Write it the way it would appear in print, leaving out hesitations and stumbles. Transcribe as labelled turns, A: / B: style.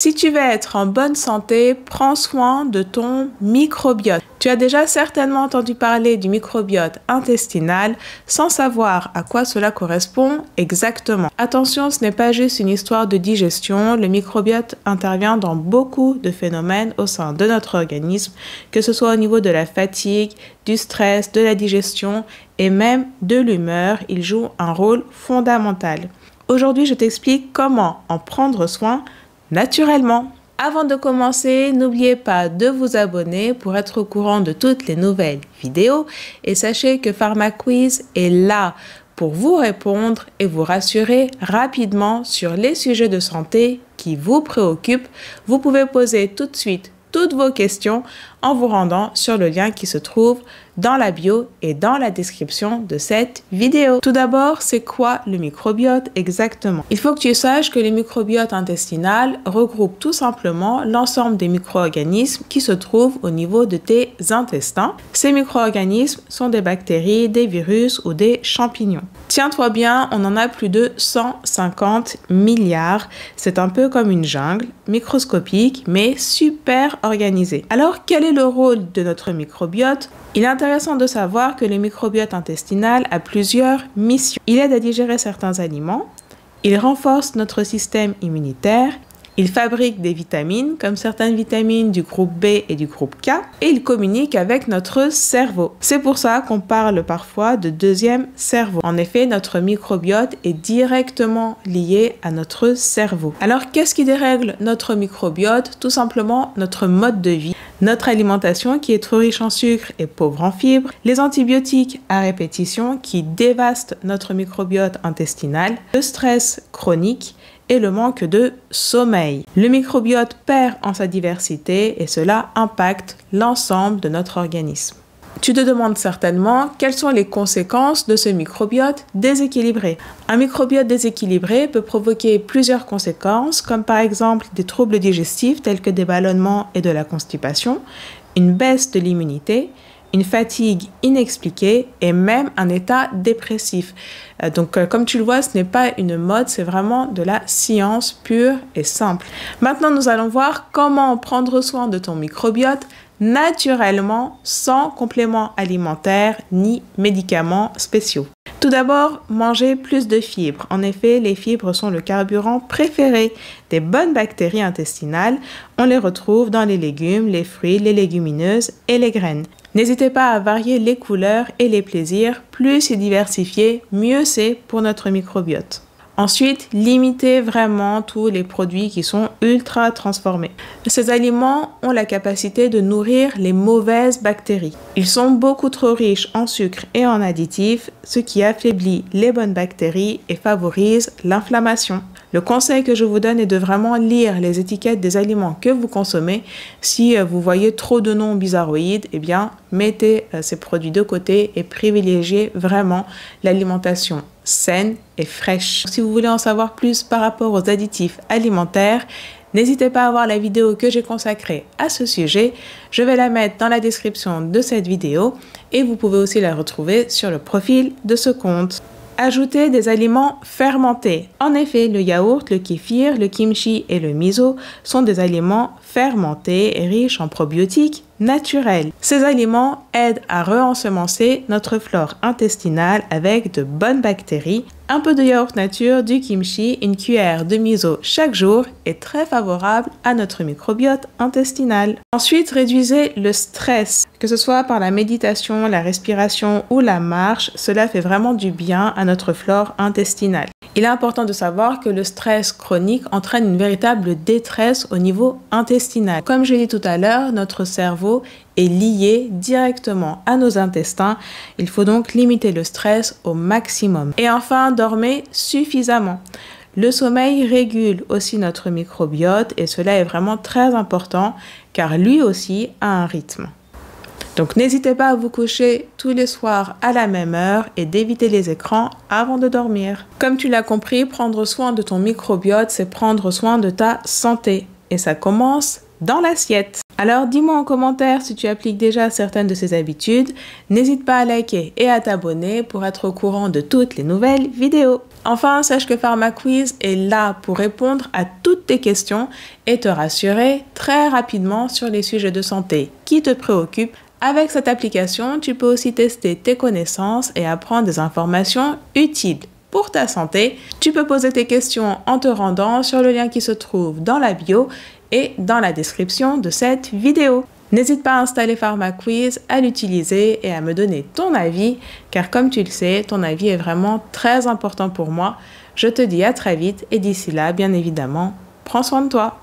A: Si tu veux être en bonne santé, prends soin de ton microbiote. Tu as déjà certainement entendu parler du microbiote intestinal sans savoir à quoi cela correspond exactement. Attention, ce n'est pas juste une histoire de digestion. Le microbiote intervient dans beaucoup de phénomènes au sein de notre organisme, que ce soit au niveau de la fatigue, du stress, de la digestion et même de l'humeur. Il joue un rôle fondamental. Aujourd'hui, je t'explique comment en prendre soin naturellement. Avant de commencer, n'oubliez pas de vous abonner pour être au courant de toutes les nouvelles vidéos et sachez que PharmaQuiz est là pour vous répondre et vous rassurer rapidement sur les sujets de santé qui vous préoccupent. Vous pouvez poser tout de suite toutes vos questions en vous rendant sur le lien qui se trouve dans la bio et dans la description de cette vidéo. Tout d'abord, c'est quoi le microbiote exactement? Il faut que tu saches que le microbiote intestinal regroupe tout simplement l'ensemble des micro-organismes qui se trouvent au niveau de tes intestins. Ces micro-organismes sont des bactéries, des virus ou des champignons. Tiens-toi bien, on en a plus de 150 milliards. C'est un peu comme une jungle, microscopique mais super organisée. Alors, quel est le rôle de notre microbiote? Il est intéressant de savoir que le microbiote intestinal a plusieurs missions. Il aide à digérer certains aliments, il renforce notre système immunitaire, il fabrique des vitamines comme certaines vitamines du groupe B et du groupe K et il communique avec notre cerveau. C'est pour ça qu'on parle parfois de deuxième cerveau. En effet, notre microbiote est directement lié à notre cerveau. Alors, qu'est-ce qui dérègle notre microbiote? Tout simplement notre mode de vie, notre alimentation qui est trop riche en sucre et pauvre en fibres, les antibiotiques à répétition qui dévastent notre microbiote intestinal, le stress chronique et le manque de sommeil. Le microbiote perd en sa diversité et cela impacte l'ensemble de notre organisme. Tu te demandes certainement quelles sont les conséquences de ce microbiote déséquilibré. Un microbiote déséquilibré peut provoquer plusieurs conséquences, comme par exemple des troubles digestifs tels que des ballonnements et de la constipation, une baisse de l'immunité, une fatigue inexpliquée et même un état dépressif. Donc, comme tu le vois, ce n'est pas une mode, c'est vraiment de la science pure et simple. Maintenant, nous allons voir comment prendre soin de ton microbiote naturellement, sans compléments alimentaires ni médicaments spéciaux. Tout d'abord, manger plus de fibres. En effet, les fibres sont le carburant préféré des bonnes bactéries intestinales. On les retrouve dans les légumes, les fruits, les légumineuses et les graines. N'hésitez pas à varier les couleurs et les plaisirs. Plus c'est diversifié, mieux c'est pour notre microbiote. Ensuite, limitez vraiment tous les produits qui sont ultra transformés. Ces aliments ont la capacité de nourrir les mauvaises bactéries. Ils sont beaucoup trop riches en sucre et en additifs, ce qui affaiblit les bonnes bactéries et favorise l'inflammation. Le conseil que je vous donne est de vraiment lire les étiquettes des aliments que vous consommez. Si vous voyez trop de noms bizarroïdes, eh bien, mettez ces produits de côté et privilégiez vraiment l'alimentation saine et fraîche. Si vous voulez en savoir plus par rapport aux additifs alimentaires, n'hésitez pas à voir la vidéo que j'ai consacrée à ce sujet. Je vais la mettre dans la description de cette vidéo et vous pouvez aussi la retrouver sur le profil de ce compte. Ajouter des aliments fermentés. En effet, le yaourt, le kéfir, le kimchi et le miso sont des aliments fermentés et riches en probiotiques naturels. Ces aliments aident à re-ensemencer notre flore intestinale avec de bonnes bactéries. Un peu de yaourt nature, du kimchi, une cuillère de miso chaque jour est très favorable à notre microbiote intestinal. Ensuite, réduisez le stress. Que ce soit par la méditation, la respiration ou la marche, cela fait vraiment du bien à notre flore intestinale. Il est important de savoir que le stress chronique entraîne une véritable détresse au niveau intestinal. Comme je l'ai dit tout à l'heure, notre cerveau est lié directement à nos intestins. Il faut donc limiter le stress au maximum. Et enfin, dormez suffisamment. Le sommeil régule aussi notre microbiote et cela est vraiment très important car lui aussi a un rythme. Donc n'hésitez pas à vous coucher tous les soirs à la même heure et d'éviter les écrans avant de dormir. Comme tu l'as compris, prendre soin de ton microbiote, c'est prendre soin de ta santé. Et ça commence dans l'assiette. Alors dis-moi en commentaire si tu appliques déjà certaines de ces habitudes. N'hésite pas à liker et à t'abonner pour être au courant de toutes les nouvelles vidéos. Enfin, sache que PharmaQuiz est là pour répondre à toutes tes questions et te rassurer très rapidement sur les sujets de santé qui te préoccupent. Avec cette application, tu peux aussi tester tes connaissances et apprendre des informations utiles pour ta santé. Tu peux poser tes questions en te rendant sur le lien qui se trouve dans la bio et dans la description de cette vidéo. N'hésite pas à installer PharmaQuiz, à l'utiliser et à me donner ton avis, car comme tu le sais, ton avis est vraiment très important pour moi. Je te dis à très vite et d'ici là, bien évidemment, prends soin de toi.